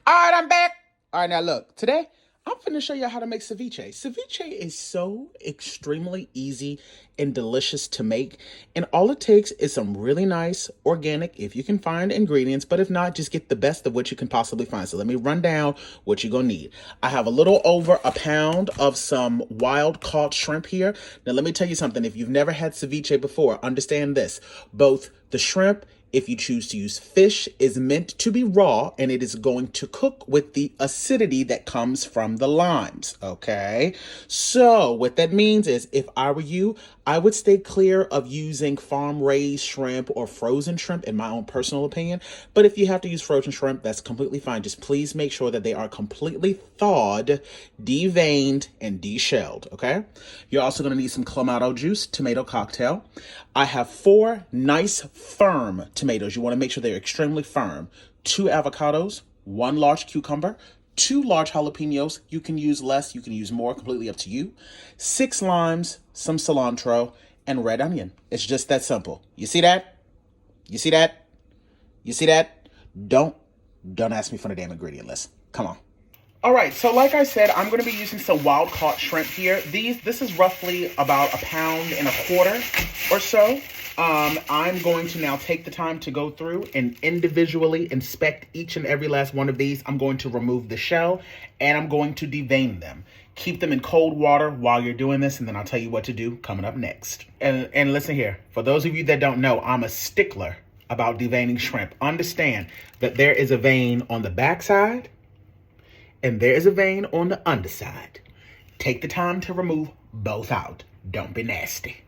All right, I'm back. All right, now look, today I'm finna show you how to make ceviche. Ceviche is so extremely easy and delicious to make. And all it takes is some really nice organic, if you can find ingredients, but if not, just get the best of what you can possibly find. So let me run down what you're gonna need. I have a little over a pound of some wild caught shrimp here. Now let me tell you something. If you've never had ceviche before, understand this. Both the shrimp, if you choose to use fish, is meant to be raw, and it is going to cook with the acidity that comes from the limes, okay? So what that means is, if I were you, I would stay clear of using farm-raised shrimp or frozen shrimp, in my own personal opinion. But if you have to use frozen shrimp, that's completely fine. Just please make sure that they are completely thawed, deveined, and deshelled, okay? You're also gonna need some clamato juice, tomato cocktail. I have 4 nice firm tomatoes. You want to make sure they're extremely firm. 2 avocados, 1 large cucumber, 2 large jalapenos. You can use less, you can use more, completely up to you. 6 limes, some cilantro, and red onion. It's just that simple. You see that? You see that? You see that? Don't ask me for the damn ingredient list. Come on. All right, so like I said, I'm going to be using some wild caught shrimp here. This is roughly about 1.25 pounds or so. I'm going to now take the time to go through and individually inspect each and every last one of these. I'm going to remove the shell and I'm going to devein them. Keep them in cold water while you're doing this, and then I'll tell you what to do coming up next. And listen here, for those of you that don't know, I'm a stickler about deveining shrimp. Understand that there is a vein on the backside and there is a vein on the underside. Take the time to remove both out. Don't be nasty.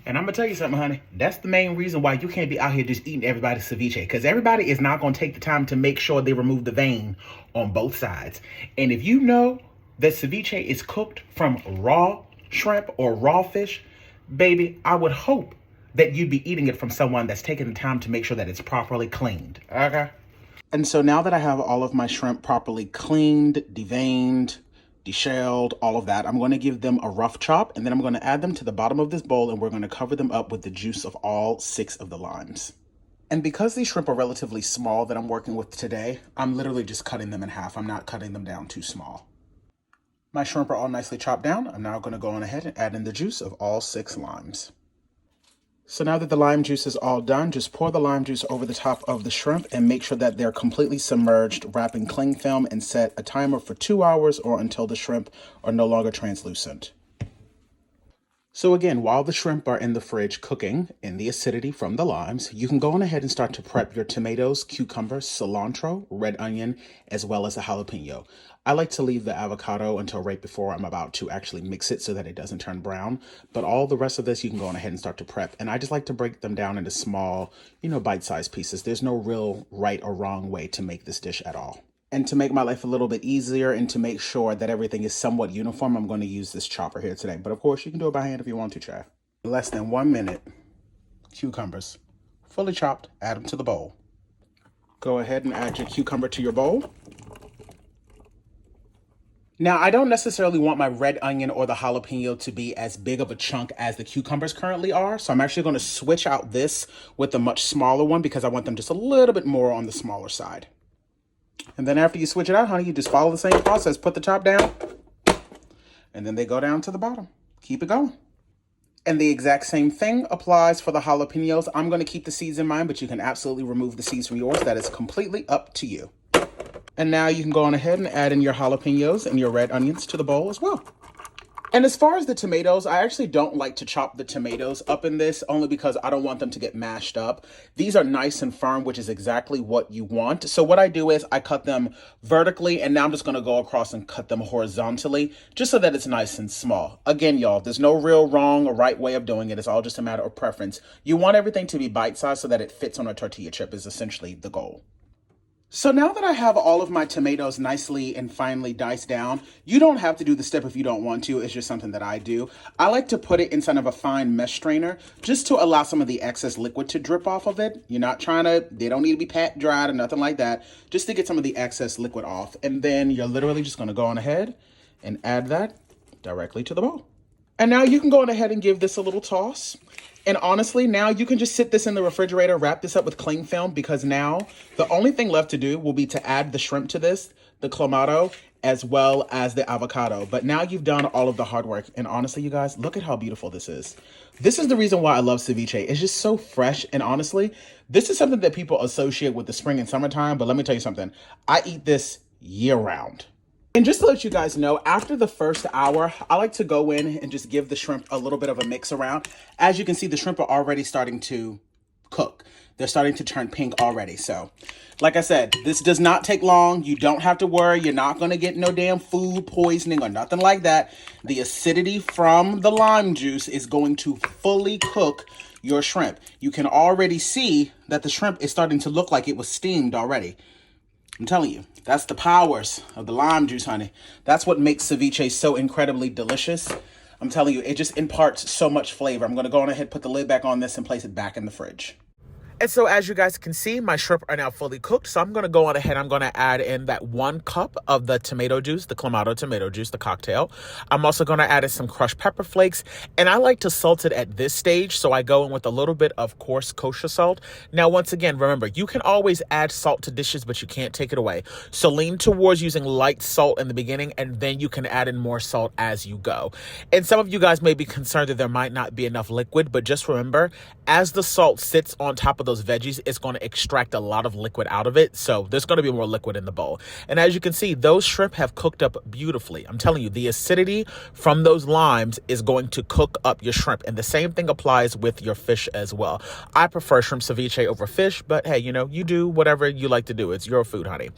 And I'm gonna tell you something, honey. That's the main reason why you can't be out here just eating everybody's ceviche, because everybody is not gonna take the time to make sure they remove the vein on both sides. And if you know that ceviche is cooked from raw shrimp or raw fish, baby, I would hope that you'd be eating it from someone that's taking the time to make sure that it's properly cleaned, okay? And so now that I have all of my shrimp properly cleaned, deveined, deshelled, all of that, I'm going to give them a rough chop, and then I'm going to add them to the bottom of this bowl, and we're going to cover them up with the juice of all 6 of the limes. And because these shrimp are relatively small that I'm working with today, I'm literally just cutting them in half. I'm not cutting them down too small. My shrimp are all nicely chopped down. I'm now going to go on ahead and add in the juice of all 6 limes. So now that the lime juice is all done, just pour the lime juice over the top of the shrimp and make sure that they're completely submerged. Wrap in cling film and set a timer for 2 hours or until the shrimp are no longer translucent. So again, while the shrimp are in the fridge cooking in the acidity from the limes, you can go on ahead and start to prep your tomatoes, cucumbers, cilantro, red onion, as well as a jalapeno. I like to leave the avocado until right before I'm about to actually mix it so that it doesn't turn brown. But all the rest of this, you can go on ahead and start to prep. And I just like to break them down into small, bite-sized pieces. There's no real right or wrong way to make this dish at all. And to make my life a little bit easier and to make sure that everything is somewhat uniform, I'm going to use this chopper here today. But of course, you can do it by hand if you want to, Chad. Less than 1 minute, cucumbers, fully chopped, add them to the bowl. Go ahead and add your cucumber to your bowl. Now, I don't necessarily want my red onion or the jalapeno to be as big of a chunk as the cucumbers currently are. So I'm actually going to switch out this with a much smaller one because I want them just a little bit more on the smaller side. And then after you switch it out, honey, you just follow the same process. Put the top down, and then they go down to the bottom. Keep it going. And the exact same thing applies for the jalapenos. I'm going to keep the seeds in mind, but you can absolutely remove the seeds from yours. That is completely up to you. And now you can go on ahead and add in your jalapenos and your red onions to the bowl as well. And as far as the tomatoes, I actually don't like to chop the tomatoes up in this only because I don't want them to get mashed up. These are nice and firm, which is exactly what you want. So what I do is I cut them vertically, and now I'm just going to go across and cut them horizontally just so that it's nice and small. Again, y'all, there's no real wrong or right way of doing it. It's all just a matter of preference. You want everything to be bite-sized so that it fits on a tortilla chip is essentially the goal. So now that I have all of my tomatoes nicely and finely diced down, you don't have to do the step if you don't want to. It's just something that I do. I like to put it inside of a fine mesh strainer just to allow some of the excess liquid to drip off of it. You're not they don't need to be pat dried or nothing like that, just to get some of the excess liquid off. And then you're literally just going to go on ahead and add that directly to the bowl. And now you can go on ahead and give this a little toss. And honestly, now you can just sit this in the refrigerator, wrap this up with cling film, because now the only thing left to do will be to add the shrimp to this, the clamato, as well as the avocado. But now you've done all of the hard work. And honestly, you guys, look at how beautiful this is. This is the reason why I love ceviche. It's just so fresh. And honestly, this is something that people associate with the spring and summertime. But let me tell you something. I eat this year round. And just to let you guys know, after the first hour, I like to go in and just give the shrimp a little bit of a mix around. As you can see, the shrimp are already starting to cook. They're starting to turn pink already. So, like I said, this does not take long. You don't have to worry. You're not going to get no damn food poisoning or nothing like that. The acidity from the lime juice is going to fully cook your shrimp. You can already see that the shrimp is starting to look like it was steamed already. I'm telling you, that's the powers of the lime juice, honey. That's what makes ceviche so incredibly delicious. I'm telling you, it just imparts so much flavor. I'm going to go on ahead, put the lid back on this, and place it back in the fridge. And so as you guys can see, my shrimp are now fully cooked. So I'm going to go on ahead. I'm going to add in that 1 cup of the tomato juice, the clamato tomato juice, the cocktail. I'm also going to add in some crushed pepper flakes. And I like to salt it at this stage. So I go in with a little bit of coarse kosher salt. Now, once again, remember, you can always add salt to dishes, but you can't take it away. So lean towards using light salt in the beginning, and then you can add in more salt as you go. And some of you guys may be concerned that there might not be enough liquid, but just remember, as the salt sits on top of those veggies, it's going to extract a lot of liquid out of it. So there's going to be more liquid in the bowl. And as you can see, those shrimp have cooked up beautifully. I'm telling you, the acidity from those limes is going to cook up your shrimp. And the same thing applies with your fish as well. I prefer shrimp ceviche over fish, but hey, you know, you do whatever you like to do. It's your food, honey.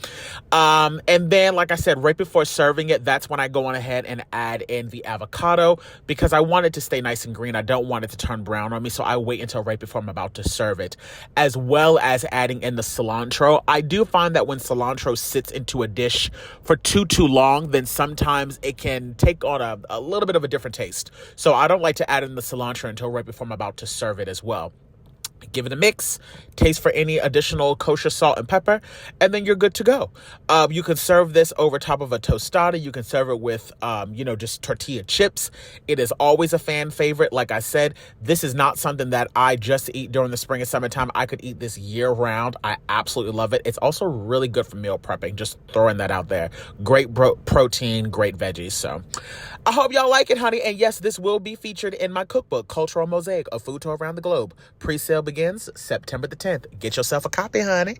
And then, like I said, right before serving it, that's when I go on ahead and add in the avocado, because I want it to stay nice and green. I don't want it to turn brown on me. So I wait until right before I'm about to serve it, as well as adding in the cilantro. I do find that when cilantro sits into a dish for too long, then sometimes it can take on a little bit of a different taste. So I don't like to add in the cilantro until right before I'm about to serve it as well. Give it a mix, taste for any additional kosher salt and pepper, and then you're good to go. You can serve this over top of a tostada. You can serve it with, just tortilla chips. It is always a fan favorite. Like I said, this is not something that I just eat during the spring and summertime. I could eat this year round. I absolutely love it. It's also really good for meal prepping. Just throwing that out there. Great protein, great veggies. So I hope y'all like it, honey. And yes, this will be featured in my cookbook, Cultural Mosaic of Food to Around the Globe. Pre-sale begins September the 10th. Get yourself a copy, honey.